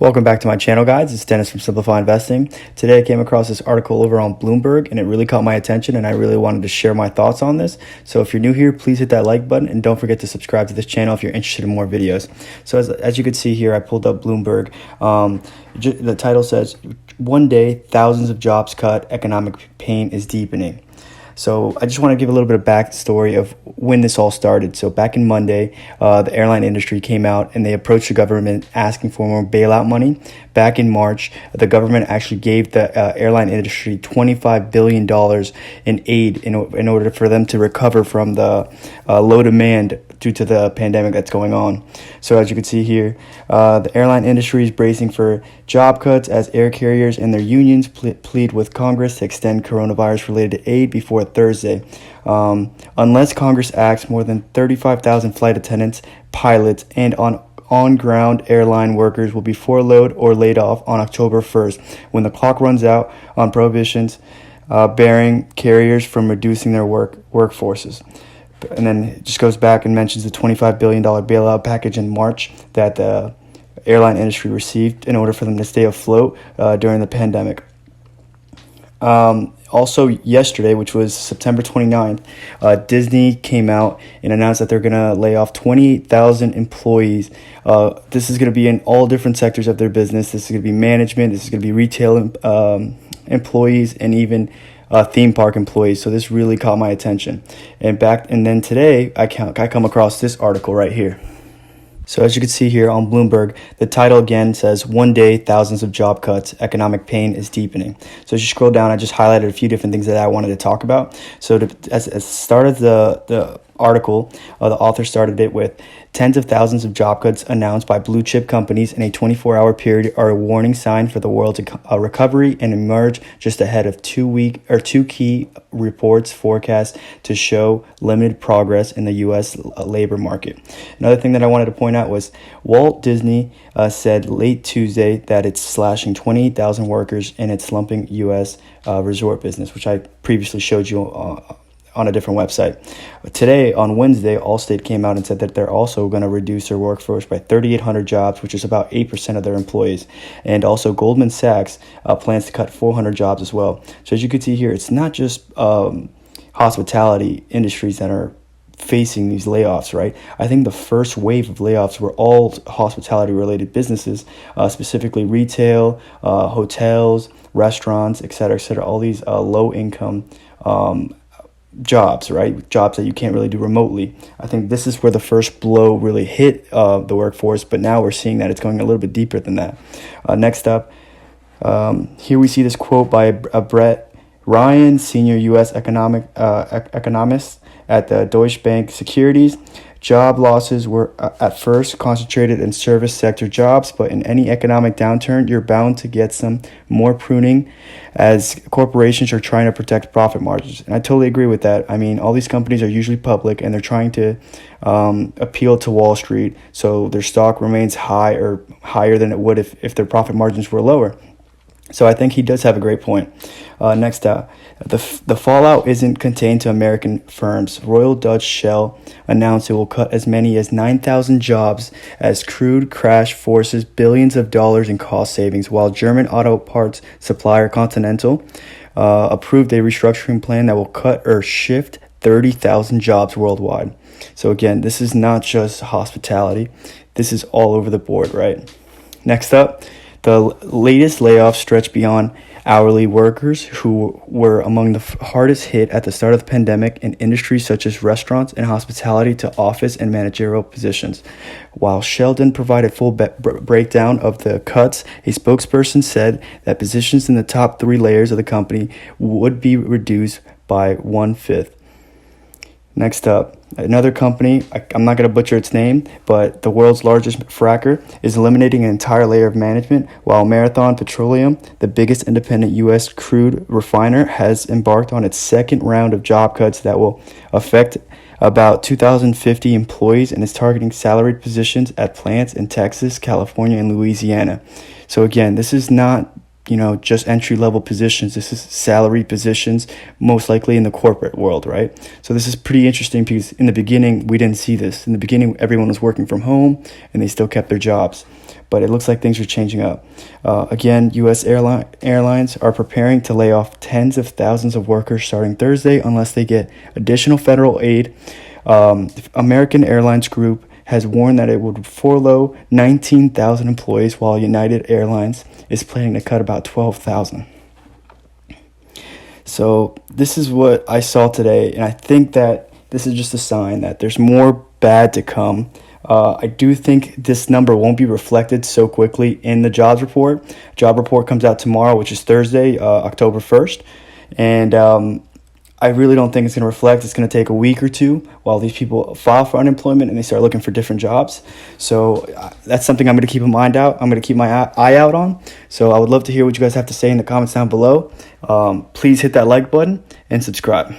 Welcome back to my channel, guys. It's Dennis from Simplify Investing. Today I came across this article over on Bloomberg and it really caught my attention and I really wanted to share my thoughts on this. So if you're new here, please hit that like button and don't forget to subscribe to this channel if you're interested in more videos. So as you can see here, I pulled up Bloomberg. The title says, "One day, thousands of jobs cut, economic pain is deepening." So I just want to give a little bit of backstory of when this all started. So back in Monday, the airline industry came out and they approached the government asking for more bailout money. Back in March, the government actually gave the airline industry $25 billion in aid in order for them to recover from the low demand due to the pandemic that's going on. So as you can see here, the airline industry is bracing for job cuts as air carriers and their unions plead with Congress to extend coronavirus-related aid before Thursday. Unless Congress acts, more than 35,000 flight attendants, pilots, and on-ground airline workers will be furloughed or laid off on October 1st when the clock runs out on prohibitions barring carriers from reducing their workforces. And then it just goes back and mentions the $25 billion bailout package in March that the airline industry received in order for them to stay afloat during the pandemic. Also yesterday, which was September 29th, Disney came out and announced that they're going to lay off 28,000 employees. This is going to be in all different sectors of their business. This is going to be management. This is going to be retail employees and even theme park employees. So this really caught my attention. And then today, I come across this article right here. So as you can see here on Bloomberg, the title again says, "One day, thousands of job cuts, economic pain is deepening." So as you scroll down, I just highlighted a few different things that I wanted to talk about. So as the start of the article, the author started it with, "Tens of thousands of job cuts announced by blue chip companies in a 24-hour period are a warning sign for the world's recovery and emerge just ahead of two key reports forecast to show limited progress in the U.S. labor market." Another thing that I wanted to point out was Walt Disney said late Tuesday that it's slashing 28,000 workers in its slumping U.S. Resort business, which I previously showed you on a different website. Today, on Wednesday, Allstate came out and said that they're also going to reduce their workforce by 3,800 jobs, which is about 8% of their employees. And also Goldman Sachs plans to cut 400 jobs as well. So as you can see here, it's not just hospitality industries that are facing these layoffs, right? I think the first wave of layoffs were all hospitality related businesses, specifically retail, hotels, restaurants, et cetera, all these low income jobs, right? Jobs that you can't really do remotely. I think this is where the first blow really hit the workforce, but now we're seeing that it's going a little bit deeper than that. Next up, here we see this quote by Brett Ryan, senior U.S. economist at the Deutsche Bank Securities. "Job losses were at first concentrated in service sector jobs, but in any economic downturn, you're bound to get some more pruning as corporations are trying to protect profit margins." And I totally agree with that. I mean, all these companies are usually public and they're trying to appeal to Wall Street, so their stock remains high or higher than it would if their profit margins were lower. So I think he does have a great point. Next up, the fallout isn't contained to American firms. Royal Dutch Shell announced it will cut as many as 9,000 jobs as crude crash forces billions of dollars in cost savings, while German auto parts supplier Continental approved a restructuring plan that will cut or shift 30,000 jobs worldwide. So again, this is not just hospitality. This is all over the board, right? Next up, the latest layoffs stretch beyond hourly workers who were among the hardest hit at the start of the pandemic in industries such as restaurants and hospitality to office and managerial positions. While Shell didn't provide a full breakdown of the cuts, a spokesperson said that positions in the top 3 layers of the company would be reduced by 1/5. Next up, another company, I'm not going to butcher its name, but the world's largest fracker is eliminating an entire layer of management, while Marathon Petroleum, the biggest independent U.S. crude refiner, has embarked on its second round of job cuts that will affect about 2,050 employees and is targeting salaried positions at plants in Texas, California, and Louisiana. So again, this is not just entry level positions. This is salary positions, most likely in the corporate world, right? So this is pretty interesting because in the beginning, we didn't see this. In the beginning, everyone was working from home and they still kept their jobs. But it looks like things are changing up. Again, U.S. airlines are preparing to lay off tens of thousands of workers starting Thursday unless they get additional federal aid. American Airlines Group has warned that it would furlough 19,000 employees, while United Airlines is planning to cut about 12,000. So this is what I saw today, and I think that this is just a sign that there's more bad to come. I do think this number won't be reflected so quickly in the jobs report. Job report comes out tomorrow, which is Thursday, October 1st. And I really don't think it's going to reflect. It's going to take a week or two while these people file for unemployment and they start looking for different jobs. So that's something I'm going to keep in mind out. I'm going to keep my eye out on. So I would love to hear what you guys have to say in the comments down below. Please hit that like button and subscribe.